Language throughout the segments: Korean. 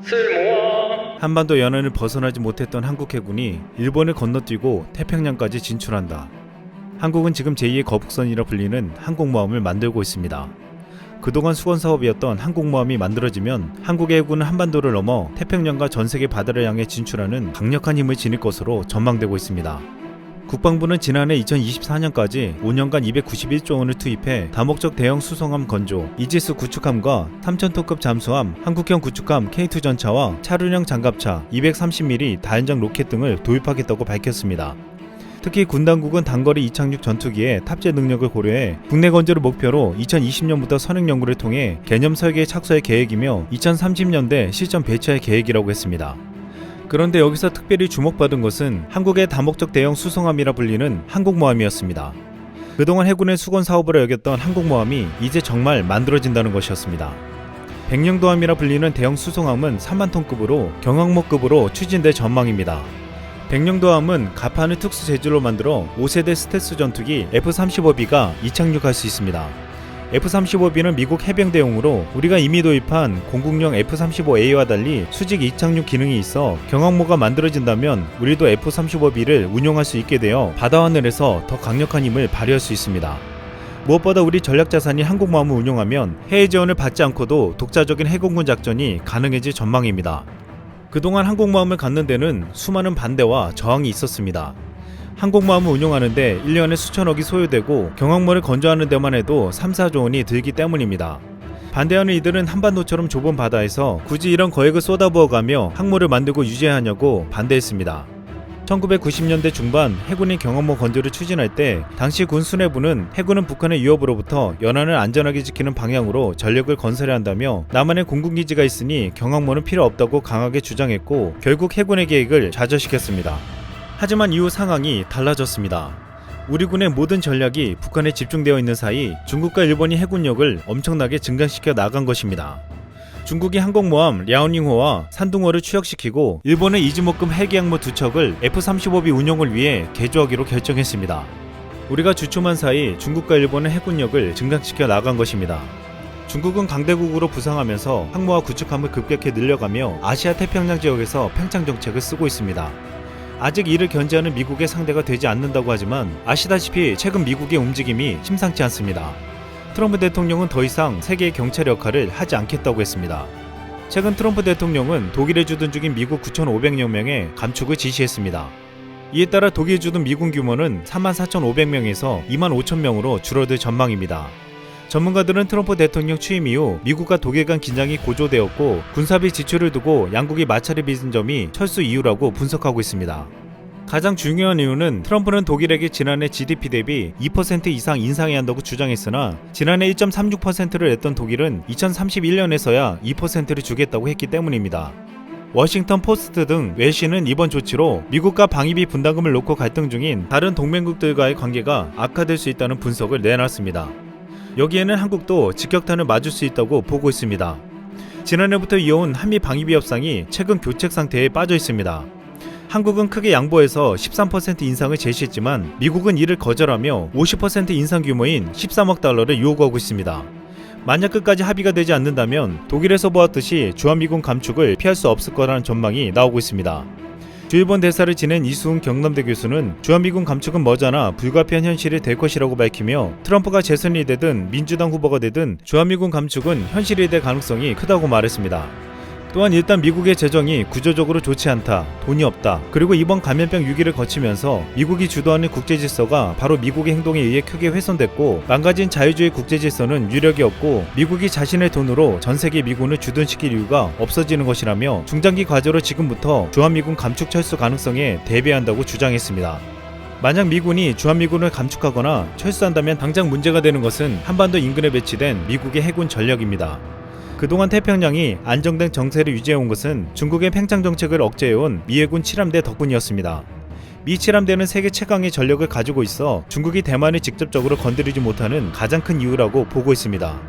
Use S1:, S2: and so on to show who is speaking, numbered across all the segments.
S1: 쓸모아.
S2: 한반도 연안을 벗어나지 못했던 한국 해군이 일본을 건너뛰고 태평양까지 진출한다. 한국은 지금 제2의 거북선이라 불리는 항공모함을 만들고 있습니다. 그동안 수건사업이었던 항공모함이 만들어지면 한국의 해군은 한반도를 넘어 태평양과 전세계 바다를 향해 진출하는 강력한 힘을 지닐 것으로 전망되고 있습니다. 국방부는 지난해 2024년까지 5년간 291조 원을 투입해 다목적 대형 수송함 건조, 이지스 구축함과 3,000톤급 잠수함, 한국형 구축함 K2 전차와 차륜형 장갑차, 230mm 다연장 로켓 등을 도입하겠다고 밝혔습니다. 특히 군 당국은 단거리 이착륙 전투기의 탑재 능력을 고려해 국내 건조를 목표로 2020년부터 선행 연구를 통해 개념 설계에 착수할 계획이며 2030년대 실전 배치할 계획이라고 했습니다. 그런데 여기서 특별히 주목받은 것은 한국의 다목적 대형 수송함이라 불리는 항공모함이었습니다. 그동안 해군의 수건 사업으로 여겼던 항공모함이 이제 정말 만들어진다는 것이었습니다. 백령도함이라 불리는 대형 수송함은 3만톤급으로 경항모급으로 추진될 전망입니다. 백령도함은 가판을 특수 재질로 만들어 5세대 스텔스 전투기 F-35B가 이착륙할 수 있습니다. F-35B는 미국 해병대용으로 우리가 이미 도입한 공군용 F-35A와 달리 수직 이착륙 기능이 있어 경항모가 만들어진다면 우리도 F-35B를 운용할 수 있게 되어 바다하늘에서 더 강력한 힘을 발휘할 수 있습니다. 무엇보다 우리 전략자산인 항공모함을 운용하면 해외 지원을 받지 않고도 독자적인 해공군 작전이 가능해질 전망입니다. 그동안 항공모함을 갖는 데는 수많은 반대와 저항이 있었습니다. 항공모함을 운용하는데 1년에 수천억이 소요되고 경항모를 건조하는 데만 해도 3, 4조 원이 들기 때문입니다. 반대하는 이들은 한반도처럼 좁은 바다에서 굳이 이런 거액을 쏟아부어가며 항모를 만들고 유지하냐고 반대했습니다. 1990년대 중반 해군이 경항모 건조를 추진할 때 당시 군 수뇌부는 해군은 북한의 위협으로부터 연안을 안전하게 지키는 방향으로 전력을 건설해야 한다며 남한에 공군기지가 있으니 경항모는 필요 없다고 강하게 주장했고 결국 해군의 계획을 좌절시켰습니다. 하지만 이후 상황이 달라졌습니다. 우리 군의 모든 전략이 북한에 집중되어 있는 사이 중국과 일본이 해군력을 엄청나게 증강시켜 나간 것입니다. 중국이 항공모함 랴오닝호와 산둥호를 추격시키고 일본은 이즈모급 헬기항모 2척을 F-35B 운용을 위해 개조하기로 결정했습니다. 우리가 주춤한 사이 중국과 일본은 해군력을 증강시켜 나간 것입니다. 중국은 강대국으로 부상하면서 항모와 구축함을 급격히 늘려가며 아시아 태평양 지역에서 팽창 정책을 쓰고 있습니다. 아직 이를 견제하는 미국의 상대가 되지 않는다고 하지만 아시다시피 최근 미국의 움직임이 심상치 않습니다. 트럼프 대통령은 더 이상 세계의 경찰 역할을 하지 않겠다고 했습니다. 최근 트럼프 대통령은 독일에 주둔 중인 미국 9,500여 명의 감축을 지시했습니다. 이에 따라 독일에 주둔 미군 규모는 34,500명에서 25,000명으로 줄어들 전망입니다. 전문가들은 트럼프 대통령 취임 이후 미국과 독일 간 긴장이 고조되었고 군사비 지출을 두고 양국이 마찰을 빚은 점이 철수 이유라고 분석하고 있습니다. 가장 중요한 이유는 트럼프는 독일에게 지난해 GDP 대비 2% 이상 인상해야 한다고 주장했으나 지난해 1.36%를 냈던 독일은 2031년에서야 2%를 주겠다고 했기 때문입니다. 워싱턴 포스트 등 외신은 이번 조치로 미국과 방위비 분담금을 놓고 갈등 중인 다른 동맹국들과의 관계가 악화될 수 있다는 분석을 내놨습니다. 여기에는 한국도 직격탄을 맞을 수 있다고 보고 있습니다. 지난해부터 이어온 한미 방위비 협상이 최근 교책 상태에 빠져 있습니다. 한국은 크게 양보해서 13% 인상을 제시했지만 미국은 이를 거절하며 50% 인상 규모인 13억 달러를 요구하고 있습니다. 만약 끝까지 합의가 되지 않는다면 독일에서 보았듯이 주한미군 감축을 피할 수 없을 거라는 전망이 나오고 있습니다. 주일본 대사를 지낸 이수훈 경남대 교수는 주한미군 감축은 머지않아 불가피한 현실이 될 것이라고 밝히며 트럼프가 재선이 되든 민주당 후보가 되든 주한미군 감축은 현실이 될 가능성이 크다고 말했습니다. 또한 일단 미국의 재정이 구조적으로 좋지 않다, 돈이 없다, 그리고 이번 감염병 위기를 거치면서 미국이 주도하는 국제질서가 바로 미국의 행동에 의해 크게 훼손됐고 망가진 자유주의 국제질서는 유력이 없고 미국이 자신의 돈으로 전세계 미군을 주둔시킬 이유가 없어지는 것이라며 중장기 과제로 지금부터 주한미군 감축 철수 가능성에 대비한다고 주장했습니다. 만약 미군이 주한미군을 감축하거나 철수한다면 당장 문제가 되는 것은 한반도 인근에 배치된 미국의 해군 전력입니다. 그동안 태평양이 안정된 정세를 유지해온 것은 중국의 팽창 정책을 억제해온 미 해군 7함대 덕분이었습니다. 미 7함대는 세계 최강의 전력을 가지고 있어 중국이 대만을 직접적으로 건드리지 못하는 가장 큰 이유라고 보고 있습니다.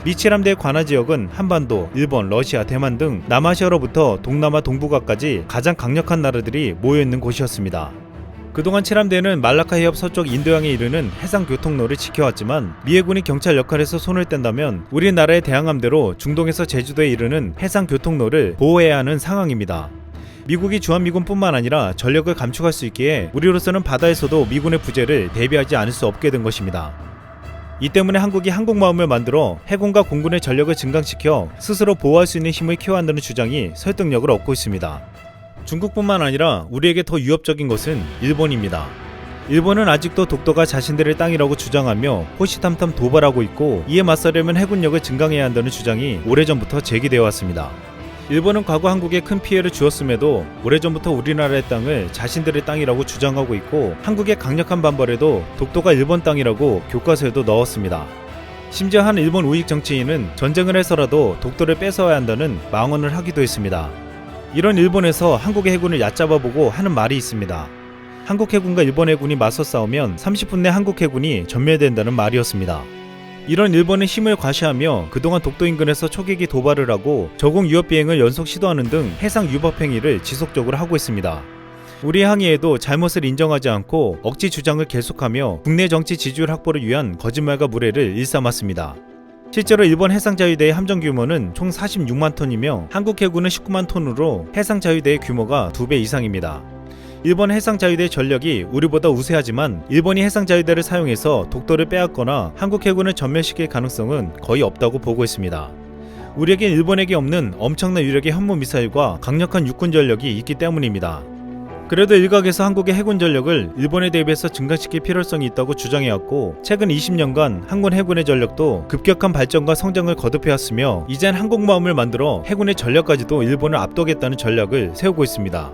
S2: 미 7함대의 관할 지역은 한반도, 일본, 러시아, 대만 등 남아시아로부터 동남아 동북아까지 가장 강력한 나라들이 모여있는 곳이었습니다. 그동안 칠함대는 말라카 해협 서쪽 인도양에 이르는 해상 교통로를 지켜왔지만 미 해군이 경찰 역할에서 손을 뗀다면 우리나라의 대항함대로 중동에서 제주도에 이르는 해상 교통로를 보호해야 하는 상황입니다. 미국이 주한미군뿐만 아니라 전력을 감축할 수 있기에 우리로서는 바다에서도 미군의 부재를 대비하지 않을 수 없게 된 것입니다. 이 때문에 한국이 항공모함을 만들어 해군과 공군의 전력을 증강시켜 스스로 보호할 수 있는 힘을 키워한다는 주장이 설득력을 얻고 있습니다. 중국뿐만 아니라 우리에게 더 위협적인 것은 일본입니다. 일본은 아직도 독도가 자신들의 땅이라고 주장하며 호시탐탐 도발하고 있고 이에 맞서려면 해군력을 증강해야 한다는 주장이 오래전부터 제기되어 왔습니다. 일본은 과거 한국에 큰 피해를 주었음에도 오래전부터 우리나라의 땅을 자신들의 땅이라고 주장하고 있고 한국의 강력한 반발에도 독도가 일본 땅이라고 교과서에도 넣었습니다. 심지어 한 일본 우익 정치인은 전쟁을 해서라도 독도를 뺏어야 한다는 망언을 하기도 했습니다. 이런 일본에서 한국의 해군을 얕잡아보고 하는 말이 있습니다. 한국 해군과 일본 해군이 맞서 싸우면 30분 내 한국 해군이 전멸된다는 말이었습니다. 이런 일본의 힘을 과시하며 그동안 독도 인근에서 초계기 도발을 하고 저공 위협 비행을 연속 시도하는 등 해상 위법 행위를 지속적으로 하고 있습니다. 우리의 항의에도 잘못을 인정하지 않고 억지 주장을 계속하며 국내 정치 지지율 확보를 위한 거짓말과 무례를 일삼았습니다. 실제로 일본 해상자위대의 함정 규모는 총 46만 톤이며 한국 해군은 19만 톤으로 해상자위대의 규모가 2배 이상입니다. 일본 해상자위대의 전력이 우리보다 우세하지만 일본이 해상자위대를 사용해서 독도를 빼앗거나 한국 해군을 전멸시킬 가능성은 거의 없다고 보고 있습니다. 우리에겐 일본에게 없는 엄청난 유력의 현무미사일과 강력한 육군 전력이 있기 때문입니다. 그래도 일각에서 한국의 해군 전력을 일본에 대비해서 증강시킬 필요성이 있다고 주장해왔고 최근 20년간 한국 해군의 전력도 급격한 발전과 성장을 거듭해왔으며 이젠 항공모함을 만들어 해군의 전력까지도 일본을 압도하겠다는 전략을 세우고 있습니다.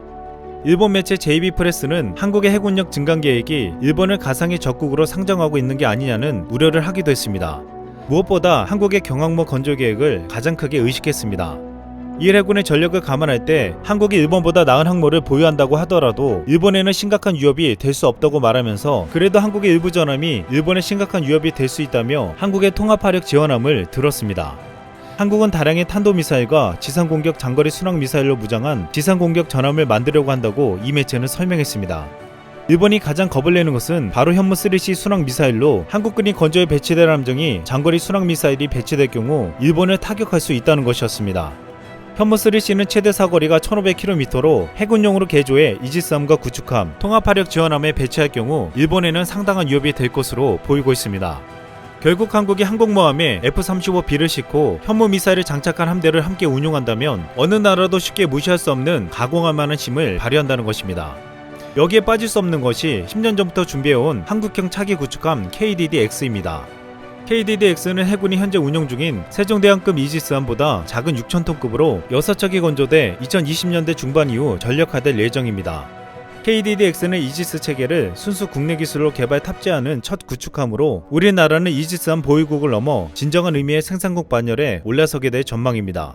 S2: 일본 매체 JB 프레스는 한국의 해군력 증강 계획이 일본을 가상의 적국으로 상정하고 있는 게 아니냐는 우려를 하기도 했습니다. 무엇보다 한국의 경항모 건조 계획을 가장 크게 의식했습니다. 이 해군의 전력을 감안할 때 한국이 일본보다 나은 항모를 보유한다고 하더라도 일본에는 심각한 위협이 될 수 없다고 말하면서 그래도 한국의 일부 전함이 일본에 심각한 위협이 될 수 있다며 한국의 통합화력 지원함을 들었습니다. 한국은 다량의 탄도미사일과 지상공격 장거리 순항미사일로 무장한 지상공격 전함을 만들려고 한다고 이 매체는 설명했습니다. 일본이 가장 겁을 내는 것은 바로 현무 3C 순항미사일로 한국군이 건조에 배치될 함정이 장거리 순항미사일이 배치될 경우 일본을 타격할 수 있다는 것이었습니다. 현무 3C는 최대 사거리가 1500km로 해군용으로 개조해 이지스함과 구축함, 통합화력 지원함에 배치할 경우 일본에는 상당한 위협이 될 것으로 보이고 있습니다. 결국 한국이 항공모함에 F-35B를 싣고 현무미사일을 장착한 함대를 함께 운용한다면 어느 나라도 쉽게 무시할 수 없는 가공할 만한 힘을 발휘한다는 것입니다. 여기에 빠질 수 없는 것이 10년 전부터 준비해온 한국형 차기 구축함 KDD-X입니다. KDD-X는 해군이 현재 운용 중인 세종대왕급 이지스함보다 작은 6,000톤급으로 6척이 건조돼 2020년대 중반 이후 전력화될 예정입니다. KDD-X는 이지스 체계를 순수 국내 기술로 개발 탑재하는 첫 구축함으로 우리나라는 이지스함 보유국을 넘어 진정한 의미의 생산국 반열에 올라서게 될 전망입니다.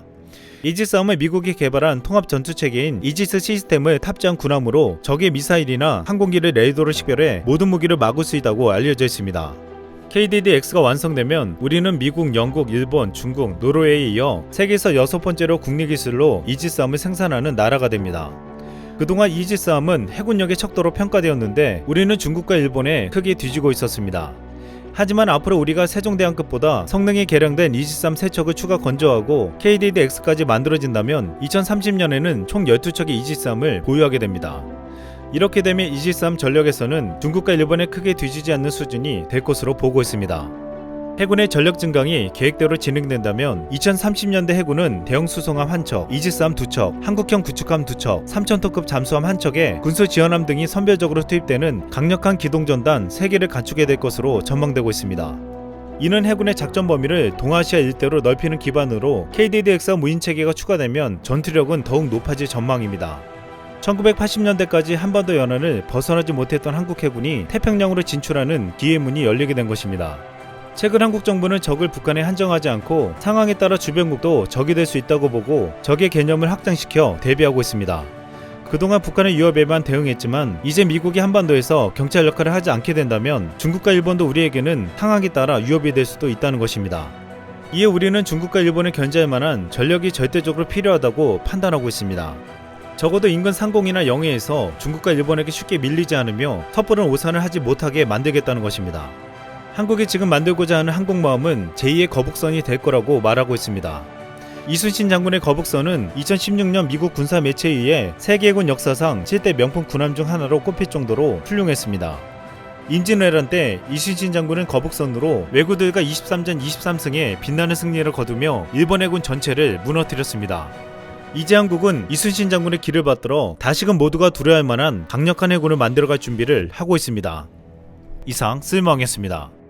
S2: 이지스함은 미국이 개발한 통합 전투체계인 이지스 시스템을 탑재한 군함으로 적의 미사일이나 항공기를 레이더로 식별해 모든 무기를 막을 수 있다고 알려져 있습니다. KDD-X가 완성되면 우리는 미국, 영국, 일본, 중국, 노르웨이에 이어 세계에서 6번째로 국내 기술로 이지스함을 생산하는 나라가 됩니다. 그동안 이지스함은 해군력의 척도로 평가되었는데 우리는 중국과 일본에 크게 뒤지고 있었습니다. 하지만 앞으로 우리가 세종대왕급보다 성능이 개량된 이지스함 3척을 추가 건조하고 KDD-X까지 만들어진다면 2030년에는 총 12척의 이지스함을 보유하게 됩니다. 이렇게 되면 이지스함 전력에서는 중국과 일본에 크게 뒤지지 않는 수준이 될 것으로 보고 있습니다. 해군의 전력 증강이 계획대로 진행된다면 2030년대 해군은 대형 수송함 1척, 이지스함 2척, 한국형 구축함 2척, 3,000톤급 잠수함 1척에 군수 지원함 등이 선별적으로 투입되는 강력한 기동전단 3개를 갖추게 될 것으로 전망되고 있습니다. 이는 해군의 작전 범위를 동아시아 일대로 넓히는 기반으로 KDD-X와 무인체계가 추가되면 전투력은 더욱 높아질 전망입니다. 1980년대까지 한반도 연안을 벗어나지 못했던 한국 해군이 태평양으로 진출하는 기회의 문이 열리게 된 것입니다. 최근 한국 정부는 적을 북한에 한정하지 않고 상황에 따라 주변국도 적이 될 수 있다고 보고 적의 개념을 확장시켜 대비하고 있습니다. 그동안 북한의 위협에만 대응했지만 이제 미국이 한반도에서 경찰 역할을 하지 않게 된다면 중국과 일본도 우리에게는 상황에 따라 위협이 될 수도 있다는 것입니다. 이에 우리는 중국과 일본을 견제할 만한 전력이 절대적으로 필요하다고 판단하고 있습니다. 적어도 인근 상공이나 영해에서 중국과 일본에게 쉽게 밀리지 않으며 섣부른 오산을 하지 못하게 만들겠다는 것입니다. 한국이 지금 만들고자 하는 항공모함은 제2의 거북선이 될 거라고 말하고 있습니다. 이순신 장군의 거북선은 2016년 미국 군사 매체에 의해 세계해군 역사상 7대 명품 군함 중 하나로 꼽힐 정도로 훌륭했습니다. 임진왜란 때 이순신 장군은 거북선으로 왜구들과 23전 23승에 빛나는 승리를 거두며 일본 해군 전체를 무너뜨렸습니다. 이제 한국은 이순신 장군의 길을 받들어 다시금 모두가 두려워할 만한 강력한 해군을 만들어갈 준비를 하고 있습니다. 이상 쓸모왕이었습니다.